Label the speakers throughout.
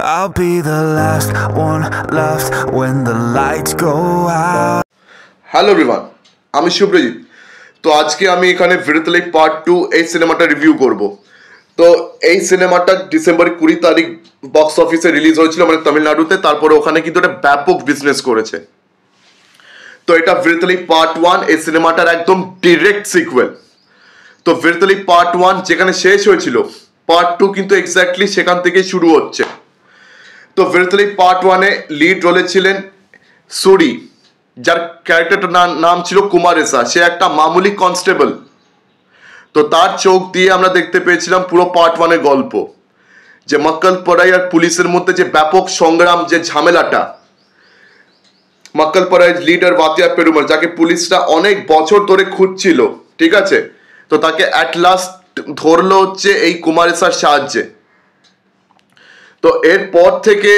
Speaker 1: I'll be the last one left when the lights go out.
Speaker 2: Hello everyone, আমি শুভ্রজিৎ। তো আজকে আমি এখানে ভিড়তলি পার্ট 2 এই সিনেমাটা রিভিউ করব। তো এই সিনেমাটা ডিসেম্বর 20 তারিখ বক্স অফিসে রিলিজ হয়েছিল মানে তামিলনাড়ুতে। তারপরে ওখানে কিন্তু একটা ব্যাপক বিজনেস করেছে। তো এটা ভিড়তলি পার্ট 1 এই সিনেমাটার একদম ডিরেক্ট সিকুয়েল। তো ভিড়তলি পার্ট 1 যেখানে শেষ হয়েছিল, পার্ট 2 কিন্তু এক্স্যাক্টলি সেখান থেকে শুরু হচ্ছে। তো ভিড়তলি পার্ট 1-এ লিড রোলে ছিলেন সুরি, যার ক্যারেক্টারটার নাম ছিল কুমারেসা। সে একটা মামুলি কনস্টেবল। তো তার চোখ দিয়ে আমরা দেখতে পেয়েছিলাম পুরো পার্ট 1-এর গল্প, যে মক্কল পড়াই আর পুলিশের মধ্যে যে ব্যাপক সংগ্রাম, যে ঝামেলাটা। মক্কল পড়াই লিডার ভাতিয়া পেরুমাল, যাকে পুলিশরা অনেক বছর ধরে খুঁজছিল, ঠিক আছে। তো তাকে অ্যাট লাস্ট ধরলো হচ্ছে এই কুমারেসার সাহায্যে। তো এরপর থেকে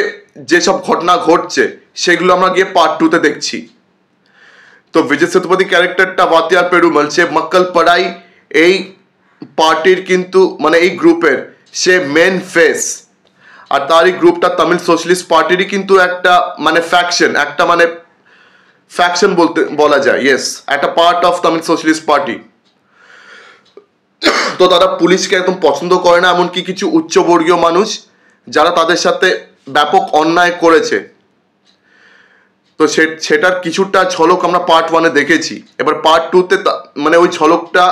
Speaker 2: যেসব ঘটনা ঘটছে সেগুলো আমরা গিয়ে পার্ট 2-তে দেখছি। তো বিজয় সেতুপতি ক্যারেক্টারটা ভাতিয়ার পেরুমাল, সে মক্কল পড়াই এই পার্টির কিন্তু মানে এই গ্রুপের সে মেন ফেস। আর তার এই গ্রুপটা তামিল সোশ্যালিস্ট পার্টিরই কিন্তু একটা মানে ফ্যাকশন, একটা মানে ফ্যাকশন বলা যায়, ইয়েস, একটা part of Tamil socialist party. তো তারা পুলিশকে একদম পছন্দ করে না, এমনকি কিছু উচ্চবর্গীয় মানুষ যারা তাদের সাথে ব্যাপক অন্যায় করেছে। তো সেটার কিছুটা ঝলক আমরা পার্ট 1-এ দেখেছি। এবার পার্ট 2-তে মানে ওই ঝলকটা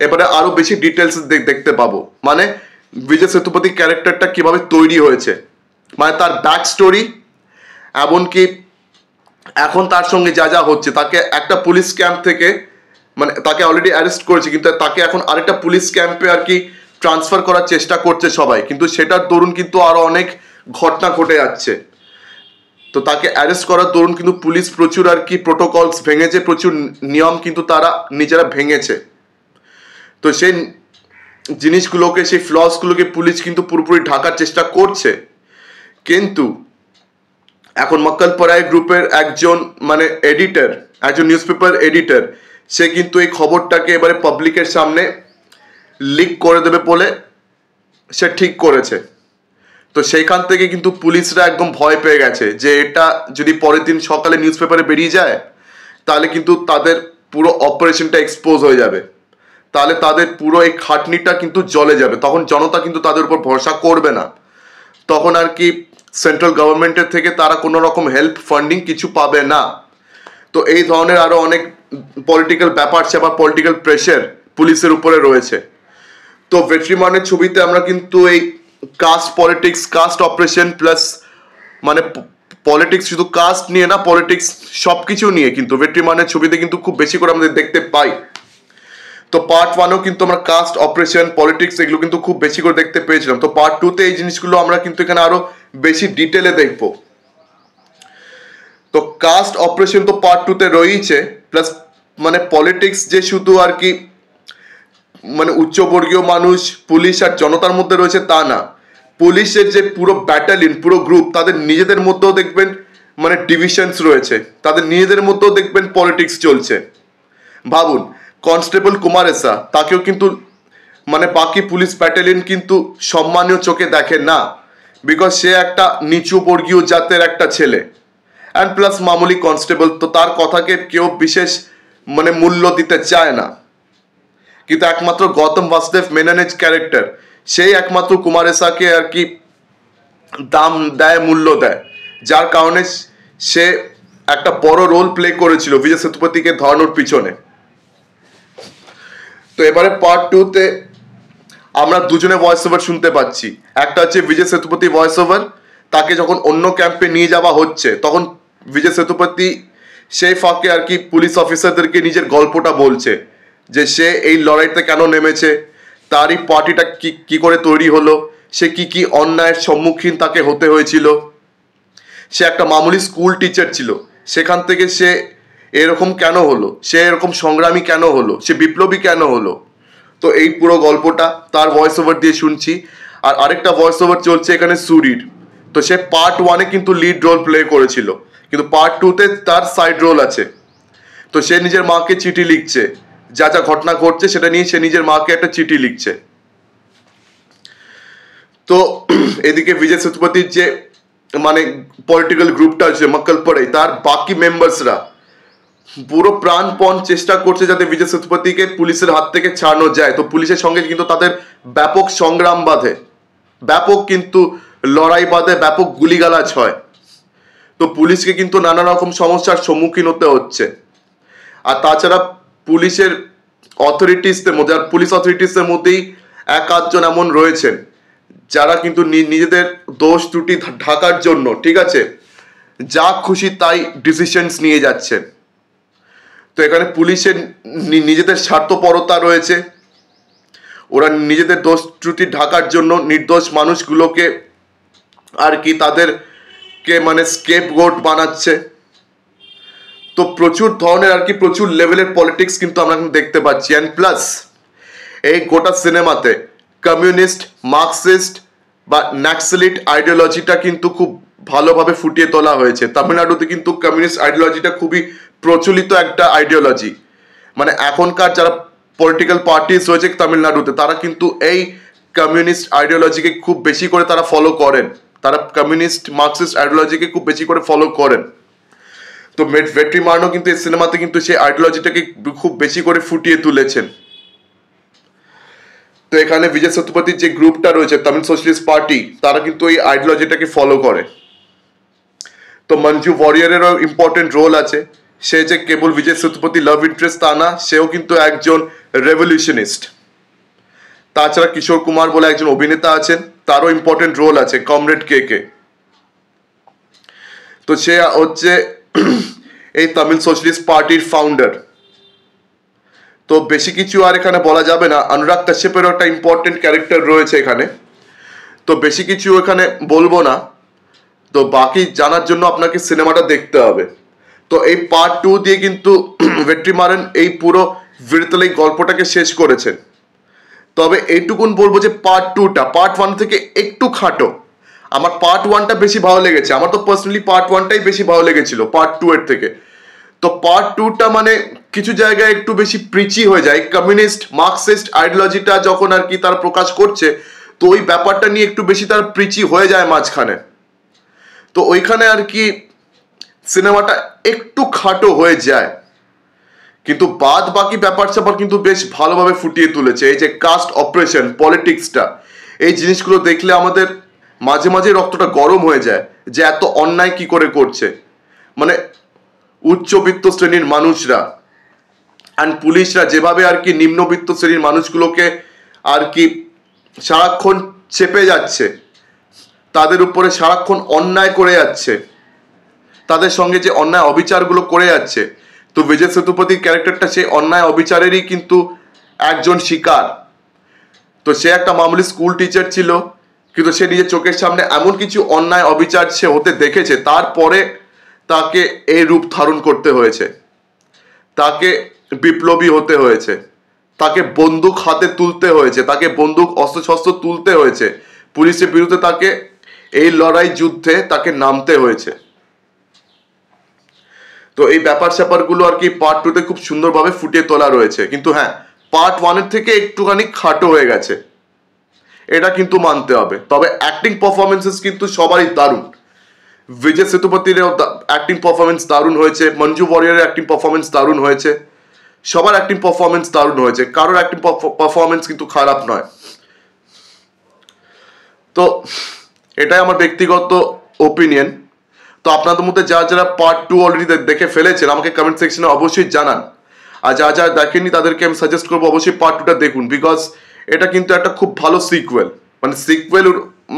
Speaker 2: এবারে আরো বেশি ডিটেলস দেখতে পাবো। মানে বিজয় সেতুপতি ক্যারেক্টারটা কিভাবে তৈরি হয়েছে, মানে তার ব্যাক স্টোরি, এমনকি এখন তার সঙ্গে যা যা হচ্ছে। তাকে একটা পুলিশ ক্যাম্প থেকে মানে তাকে অলরেডি অ্যারেস্ট করেছে, কিন্তু তাকে এখন আরেকটা পুলিশ ক্যাম্পে আর কি ট্রান্সফার করার চেষ্টা করছে সবাই, কিন্তু সেটার দরুন কিন্তু আরো অনেক ঘটনা ঘটে যাচ্ছে। তো তাকে অ্যারেস্ট করার দরুন কিন্তু পুলিশ প্রচুর আর কি প্রোটোকলস ভেঙেছে, প্রচুর নিয়ম কিন্তু তারা নিজেরা ভেঙেছে। তো সেই জিনিসগুলোকে, সেই ফ্লসগুলোকে পুলিশ কিন্তু পুরোপুরি ঢাকার চেষ্টা করছে। কিন্তু এখন মক্কল পড়াই গ্রুপের একজন মানে এডিটর, একজন নিউজ পেপার এডিটর, সে কিন্তু এই খবরটাকে এবারে পাবলিকের সামনে লিক করে দেবে বলে সে ঠিক করেছে। তো সেইখান থেকে কিন্তু পুলিশরা একদম ভয় পেয়ে গেছে যে এটা যদি পরের দিন সকালে নিউজ পেপারে বেরিয়ে যায় তাহলে কিন্তু তাদের পুরো অপারেশনটা এক্সপোজ হয়ে যাবে, তাহলে তাদের পুরো এই খাটনিটা কিন্তু জ্বলে যাবে। তখন জনতা কিন্তু তাদের উপর ভরসা করবে না, তখন আর কি সেন্ট্রাল গভর্নমেন্টের থেকে তারা কোনো রকম হেল্প ফান্ডিং কিছু পাবে না। তো এই ধরনের আরো অনেক পলিটিক্যাল ব্যাপার বা পলিটিক্যাল প্রেশার পুলিশের উপরে রয়েছে। তো ভেট্রিমানের ছবিতে আমরা কিন্তু এই caste politics, caste operation plus মানে পলিটিক্স, শুধু কাস্ট নিয়ে না, পলিটিক্স সব কিছু নিয়ে কিন্তু ভেট্রিমানের ছবিতে কিন্তু খুব বেশি করে আমাদের দেখতে পাই। তো পার্ট 1-এও কিন্তু আমরা কাস্ট অপারেশন, পলিটিক্স এগুলো কিন্তু খুব বেশি করে দেখতে পেয়েছিলাম। তো পার্ট 2-তে এই জিনিসগুলো আমরা কিন্তু এখানে আরো বেশি ডিটেলে দেখব। তো কাস্ট অপারেশন তো পার্ট 2-তে রয়েছে, প্লাস মানে পলিটিক্স যে শুধু আর কি মানে উচ্চবর্গীয় মানুষ, পুলিশ আর জনতার মধ্যে রয়েছে তা না। পুলিশের যে পুরো ব্যাটালিয়ন, পুরো গ্রুপ, তাদের নিজেদের মধ্যেও দেখবেন মানে ডিভিশনস রয়েছে, তাদের নিজেদের মধ্যেও দেখবেন পলিটিক্স চলছে। ভাবুন, কনস্টেবল কুমারেসা, তাকেও কিন্তু মানে বাকি পুলিশ ব্যাটালিয়ন কিন্তু সম্মানীয় চোখে দেখে না, বিকজ সে একটা নিচু বর্গীয় জাতের একটা ছেলে অ্যান্ড প্লাস মামুলি কনস্টেবল। তো তার কথাকে কেউ বিশেষ মানে মূল্য দিতে চায় না। কিন্তু একমাত্র গৌতম বাসুদেব মেননের ক্যারেক্টার, সেই একমাত্র কুমারেসাকে আর কি দাম দেয়, মূল্য দেয়, যার কারণে সে একটা বড় রোল প্লে করেছিল বিজয় সেতুপতিকে ধরানোর পিছনে। তো এবারে পার্ট 2-তে আমরা দুজনে ভয়েস ওভার শুনতে পাচ্ছি। একটা হচ্ছে বিজয় সেতুপতি ভয়েস ওভার, তাকে যখন অন্য ক্যাম্পে নিয়ে যাওয়া হচ্ছে তখন বিজয় সেতুপতি সেই ফাঁকে আর কি পুলিশ অফিসারদেরকে নিজের গল্পটা বলছে, যে সে এই লড়াইতে কেন নেমেছে, তার এই পার্টিটা কি করে তৈরি হলো, সে কি অন্যায়ের সম্মুখীন তাকে হতে হয়েছিল। সে একটা মামুলি স্কুল টিচার ছিল, সেখান থেকে সে এরকম কেন হলো, সে এরকম সংগ্রামী কেন হলো, সে বিপ্লবী কেন হলো। তো এই পুরো গল্পটা তার ভয়েস ওভার দিয়ে শুনছি। আর আরেকটা ভয়েস ওভার চলছে এখানে সুরির। তো সে পার্ট 1-এ কিন্তু লিড রোল প্লে করেছিল, কিন্তু পার্ট 2-তে তার সাইড রোল আছে। তো সে নিজের মাকে চিঠি লিখছে, যা যা ঘটনা ঘটছে সেটা নিয়ে সে নিজের মাকে একটা চিঠি লিখছে। তো এদিকে বিজয় সেতুপতির যে মানে পলিটিক্যাল গ্রুপটা আছে মক্কলপড়ে, তার বাকি মেম্বার্সরা পুরো প্রাণপণ চেষ্টা করছে যাতে বিজয় সেতুপতিকে পুলিশের হাত থেকে ছাড়ানো যায়। তো পুলিশের সঙ্গে কিন্তু তাদের ব্যাপক সংগ্রাম বাঁধে, ব্যাপক কিন্তু লড়াই বাঁধে, ব্যাপক গুলিগালাজ হয়। তো পুলিশকে কিন্তু নানা রকম সমস্যার সম্মুখীন হতে হচ্ছে। আর তাছাড়া পুলিশের অথরিটিসদের মধ্যে আর পুলিশ অথরিটিসদের মধ্যেই এক আধজন এমন রয়েছেন যারা কিন্তু নিজেদের দোষ ত্রুটি ঢাকার জন্য, ঠিক আছে, যা খুশি তাই ডিসিশনস নিয়ে যাচ্ছেন। তো এখানে পুলিশের নিজেদের স্বার্থপরতা রয়েছে, ওরা নিজেদের দোষ ত্রুটি ঢাকার জন্য নির্দোষ মানুষগুলোকে আর কি তাদেরকে মানে স্কেপগোট বানাচ্ছে। তো প্রচুর ধরনের আর কি প্রচুর লেভেলের পলিটিক্স কিন্তু আমরা দেখতে পাচ্ছি। অ্যান্ড প্লাস এই গোটা সিনেমাতে কমিউনিস্ট, মার্কসিস্ট বা ন্যাক্সলিট আইডিওলজিটা কিন্তু খুব ভালোভাবে ফুটিয়ে তোলা হয়েছে। তামিলনাড়ুতে কিন্তু কমিউনিস্ট আইডিওলজিটা খুবই প্রচলিত একটা আইডিওলজি। মানে এখনকার যারা পলিটিক্যাল পার্টিস রয়েছে তামিলনাড়ুতে, তারা কিন্তু এই কমিউনিস্ট আইডিওলজিকে খুব বেশি করে তারা ফলো করেন, তারা কমিউনিস্ট মার্কসিস্ট আইডিওলজিকে খুব বেশি করে ফলো করেন। তো ভেট্রিমারনও কিন্তু এই সিনেমাতে কিন্তু সেই আইডিওলজিটাকে খুব বেশি করে ফুটিয়ে তুলেছেন। তো এখানে বিজয় সেতুপতির যে গ্রুপটা রয়েছে তামিল সোশ্যালিস্ট পার্টি, তারা কিন্তু এই আইডিওলজিটাকে ফলো করে। তো মঞ্জু ওয়ারিয়ারেরও ইম্পর্টেন্ট রোল আছে। সে যে কেবল বিজয় সেতুপতি লাভ ইন্টারেস্ট তা না, সেও কিন্তু একজন রেভলিউশনিস্ট। তাছাড়া কিশোর কুমার বলে একজন অভিনেতা আছেন, তারও ইম্পর্টেন্ট রোল আছে, কমরেড কে। তো সে হচ্ছে এই তামিল সোশ্যালিস্ট পার্টির ফাউন্ডার। তো বেশি কিছু আর এখানে বলা যাবে না। অনুরাগ কাশ্যপেরও একটা ইম্পর্টেন্ট ক্যারেক্টার রয়েছে এখানে, তো বেশি কিছু এখানে বলবো না। তো বাকি জানার জন্য আপনাকে সিনেমাটা দেখতে হবে। তো এই পার্ট 2 দিয়ে কিন্তু ভেট্রিমারন এই পুরো ভিড়তলে গল্পটাকে শেষ করেছেন। তবে এইটুকুন বলবো যে পার্ট 2টা পার্ট 1 থেকে একটু খাটো। আমার পার্ট 1টা বেশি ভালো লেগেছে, আমার তো পার্সোনালি পার্ট 1টাই বেশি ভালো লেগেছিল পার্ট 2 এর থেকে। তো পার্ট 2টা মানে কিছু জায়গায় একটু বেশি প্রিচি হয়ে যায়। কমিউনিস্ট মার্কসিস্ট আইডিওলজিটা যখন আর কি তারা প্রকাশ করছে, তো ওই ব্যাপারটা নিয়ে একটু বেশি তার প্রিচি হয়ে যায় মাঝখানে। তো ওইখানে আর কি সিনেমাটা একটু খাটো হয়ে যায়, কিন্তু বাদ বাকি ব্যাপার স্যাপার কিন্তু বেশ ভালোভাবে ফুটিয়ে তুলেছে। এই যে কাস্ট অপারেশন, পলিটিক্সটা, এই জিনিসগুলো দেখলে আমাদের মাঝে মাঝে রক্তটা গরম হয়ে যায় যে এত অন্যায় কি করে করছে। মানে উচ্চবিত্ত শ্রেণীর মানুষরা অ্যান্ড পুলিশরা যেভাবে আর কি নিম্নবিত্ত শ্রেণীর মানুষগুলোকে আর কি সারাক্ষণ চেপে যাচ্ছে, তাদের উপরে সারাক্ষণ অন্যায় করে যাচ্ছে, তাদের সঙ্গে যে অন্যায় অবিচারগুলো করে যাচ্ছে। তো বিজয় সেতুপতির ক্যারেক্টারটা সেই অন্যায় অবিচারেরই কিন্তু একজন শিকার। তো সে একটা মামুলি স্কুল টিচার ছিল, কিন্তু সে নিজের চোখের সামনে এমন কিছু অন্যায় অবিচার সে হতে দেখেছে, তারপরে তাকে এই রূপ ধারণ করতে হয়েছে, তাকে বিপ্লবী হতে হয়েছে, তাকে বন্দুক হাতে তুলতে হয়েছে, তাকে বন্দুক অস্ত্রশস্ত্র তুলতে হয়েছে, পুলিশের বিরুদ্ধে তাকে এই লড়াই যুদ্ধে তাকে নামতে হয়েছে। তো এই ব্যাপার স্যাপারগুলো আর কি পার্ট 2তে খুব সুন্দরভাবে ফুটিয়ে তোলা রয়েছে। কিন্তু হ্যাঁ, পার্ট 1-এর থেকে একটুখানি খাটো হয়ে গেছে, এটা কিন্তু মানতে হবে। তবে অ্যাক্টিং পারফরমেন্সেস কিন্তু সবারই দারুণ। বিজয় সেতুপতির অ্যাক্টিং পারফরমেন্স দারুণ হয়েছে, মঞ্জু ওয়ারিয়ারের অ্যাক্টিং পারফরমেন্স দারুণ হয়েছে, সবার অ্যাক্টিং পারফরমেন্স দারুণ হয়েছে, কারোর অ্যাক্টিং পারফরমেন্স কিন্তু খারাপ নয়। তো এটাই আমার ব্যক্তিগত ওপিনিয়ন। তো আপনাদের মধ্যে যারা পার্ট 2 অলরেডি দেখে ফেলেছেন আমাকে কমেন্ট সেকশনে অবশ্যই জানান। আর যারা দেখেননি তাদেরকে আমি সাজেস্ট করবো অবশ্যই পার্ট 2টা দেখুন, বিকজ এটা কিন্তু একটা খুব ভালো সিকুয়েল। মানে সিকুয়েল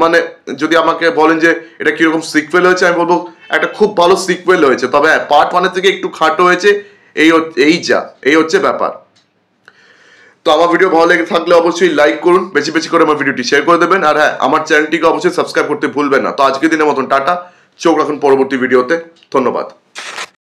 Speaker 2: মানে যদি আমাকে বলেন যে এটা কিরকম সিকুয়েল হয়েছে, আমি বলবো একটা খুব ভালো সিকুয়েল হয়েছে। তবে পার্ট 1-এর থেকে একটু খাটো হয়েছে, এই হচ্ছে ব্যাপার। তো আমার ভিডিও ভালো লেগে থাকলে অবশ্যই লাইক করুন, বেশি বেশি করে আমার ভিডিওটি শেয়ার করে দেবেন। আর হ্যাঁ, আমার চ্যানেলটিকে অবশ্যই সাবস্ক্রাইব করতে ভুলবেন না। তো আজকের দিনের মতন টাটা, চোখ রাখুন পরবর্তী ভিডিওতে। ধন্যবাদ।